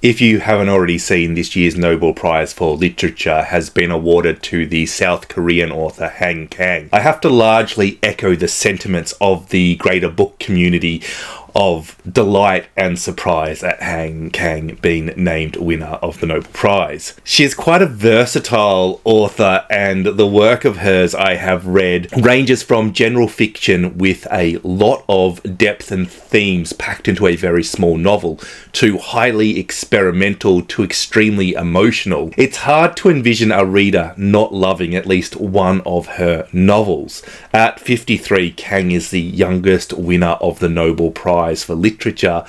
If you haven't already seen, this year's Nobel Prize for Literature has been awarded to the South Korean author Han Kang. I have to largely echo the sentiments of the greater book community of delight and surprise at Han Kang being named winner of the Nobel Prize. She is quite a versatile author, and the work of hers I have read ranges from general fiction with a lot of depth and themes packed into a very small novel, to highly experimental to extremely emotional. It's hard to envision a reader not loving at least one of her novels. At 53, Kang is the youngest winner of the Nobel Prize for Literature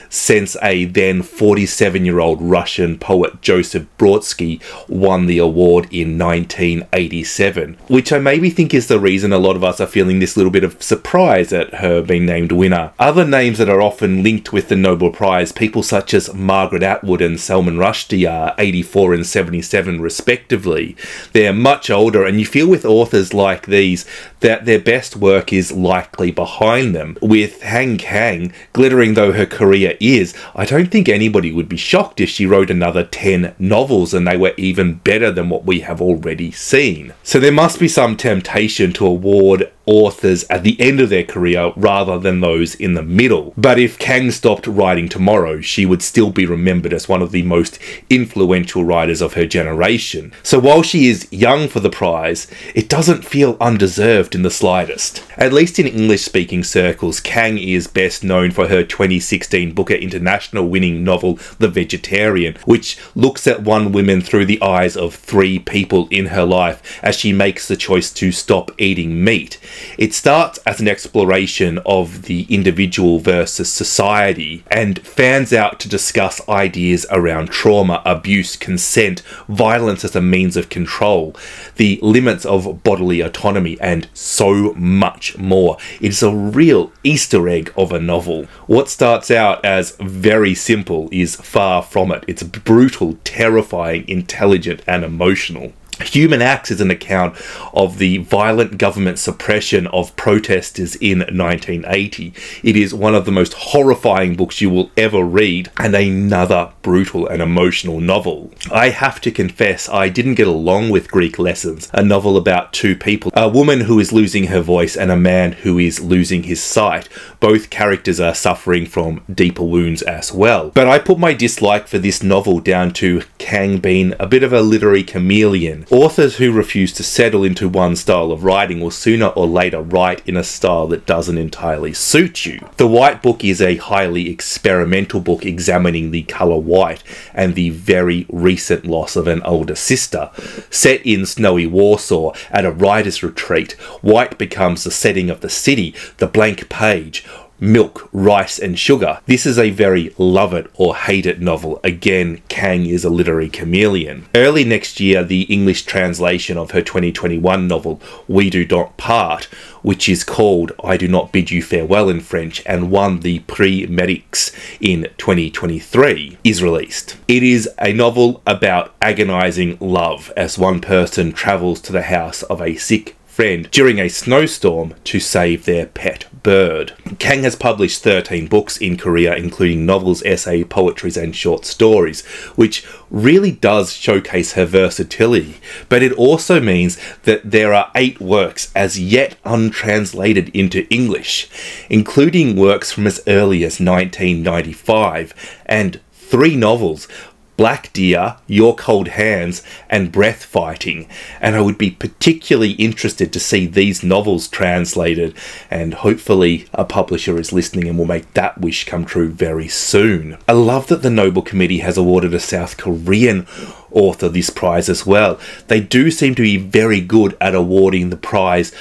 since a then 47-year-old Russian poet Joseph Brodsky won the award in 1987, which I maybe think is the reason a lot of us are feeling this little bit of surprise at her being named winner. Other names that are often linked with the Nobel Prize, people such as Margaret Atwood and Salman Rushdie, are 84 and 77 respectively. They're much older, and you feel with authors like these that their best work is likely behind them. With Han Kang, glittering though her career is, I don't think anybody would be shocked if she wrote another 10 novels and they were even better than what we have already seen. So there must be some temptation to award authors at the end of their career rather than those in the middle. But if Kang stopped writing tomorrow, she would still be remembered as one of the most influential writers of her generation. So while she is young for the prize, it doesn't feel undeserved in the slightest. At least in English-speaking circles, Kang is best known for her 2016 Booker International winning novel The Vegetarian, which looks at one woman through the eyes of 3 people in her life as she makes the choice to stop eating meat. It starts as an exploration of the individual versus society and fans out to discuss ideas around trauma, abuse, consent, violence as a means of control, the limits of bodily autonomy, and so much more. It's a real Easter egg of a novel. What starts out as very simple is far from it. It's brutal, terrifying, intelligent, and emotional. Human Acts is an account of the violent government suppression of protesters in 1980. It is one of the most horrifying books you will ever read, and another brutal and emotional novel. I have to confess, I didn't get along with Greek Lessons, a novel about 2 people, a woman who is losing her voice and a man who is losing his sight. Both characters are suffering from deeper wounds as well. But I put my dislike for this novel down to Kang being a bit of a literary chameleon. Authors who refuse to settle into one style of writing will sooner or later write in a style that doesn't entirely suit you. The White Book is a highly experimental book examining the colour white and the very recent loss of an older sister. Set in snowy Warsaw at a writer's retreat, white becomes the setting of the city, the blank page, milk, rice and sugar. This is a very love it or hate it novel. Again, Kang is a literary chameleon. Early next year, the English translation of her 2021 novel We Do Not Part, which is called I Do Not Bid You Farewell in French and won the Prix Mérix in 2023, is released. It is a novel about agonizing love as one person travels to the house of a sick friend during a snowstorm to save their pet bird. Kang has published 13 books in Korea, including novels, essays, poetries and short stories, which really does showcase her versatility. But it also means that there are 8 works as yet untranslated into English, including works from as early as 1995, and 3 novels, Black Deer, Your Cold Hands, and Breath Fighting, and I would be particularly interested to see these novels translated, and hopefully a publisher is listening and will make that wish come true very soon. I love that the Nobel Committee has awarded a South Korean author this prize as well. They do seem to be very good at awarding the prize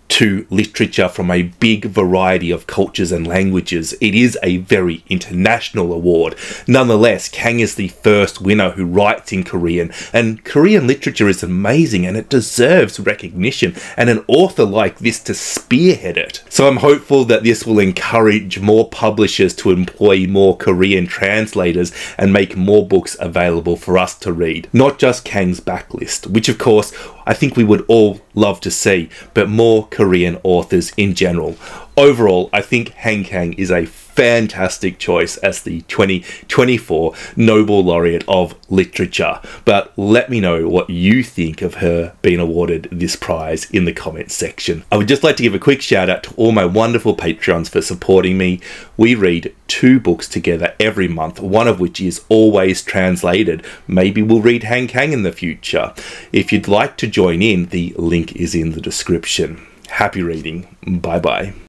to literature from a big variety of cultures and languages. It is a very international award. Nonetheless, Kang is the first winner who writes in Korean, and Korean literature is amazing and it deserves recognition, and an author like this to spearhead it. So I'm hopeful that this will encourage more publishers to employ more Korean translators and make more books available for us to read. Not just Kang's backlist, which of course I think we would all love to see, but more Korean authors in general. Overall, I think Han Kang is a fantastic choice as the 2024 Nobel Laureate of Literature. But let me know what you think of her being awarded this prize in the comments section. I would just like to give a quick shout out to all my wonderful Patreons for supporting me. We read 2 books together every month, one of which is always translated. Maybe we'll read Han Kang in the future. If you'd like to join in, the link is in the description. Happy reading. Bye bye.